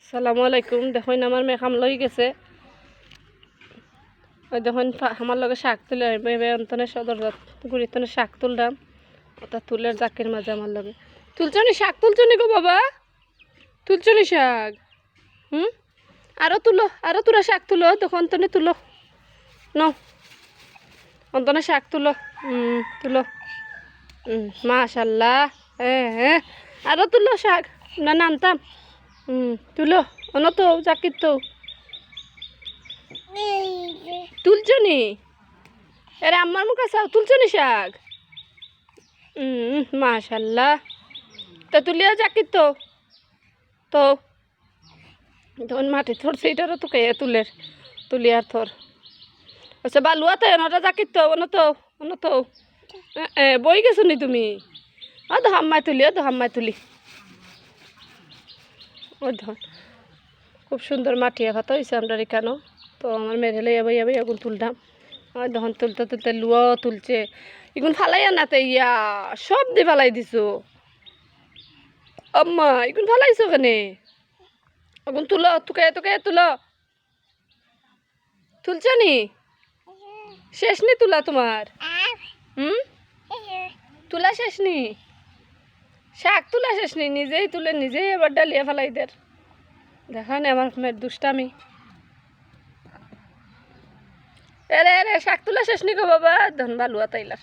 আসসালামু আলাইকুম। দেখুন আমার মেয়ে খাম লই গেছে। ওই দেখুন আমার লগে শাক তুলে অন্তনে সদর গুড়িতনে শাক তুললাম। ওটা তুলের জাকের মাঝে আমার লগে তুলছনি শাক তুলছনি গো বাবা, তুলছনি শাক। আরো তুলো, আরো তোরা শাক তুলো, তখন অন্তনে তুলো ন অন্তনে শাক তুলো। তুলো। মাশাল্লাহ। হ্যাঁ হ্যাঁ, আরো তুলো শাক। না নামতাম। তুলো অন তো জাকির তো তুলছনি। এরে আম্মার মুখে চাও তুলছনি শাক। মাশাল্লাহ। তা তুলিয়া জাকির তো তো তখন মাটি থরছে এটারও তো কে তুলের তুলিয়ার থর আচ্ছা বালুয়া তো এনটা জাকির তো অন তো বই গেছো নি তুমি? তো হাম্মাই তুলি, হাম্মাই তুলি। ও ধর খুব সুন্দর মাটিয়া ভাতা হয়েছে আমরা এখানো। তো আমার মেরে লইয়া বইয়া বইয়া এখন তুললাম। আর তখন তুলতে তুলতে লুয়াও তুলছে। এখন ফালাইয়া না তে ইয়া সব দিয়ে ফালাই দিছো আম্মা, এখন ফালাইছো কেনে? এখন তুলো, তোকে তোকে তুলো। তুলছ নি? শেষ নি তুলা তোমার? তুলা শেষ নি? শাক তুলা শেষ নি? নিজেই তুলে নিজেই এবার ডালিয়া ফেলাই দের। দেখা নে আমার মেয়ের দুষ্টামি। এরে এরে শাক তুলা শেষ নি গো বাবা, ধন বালুয়া তাইলার।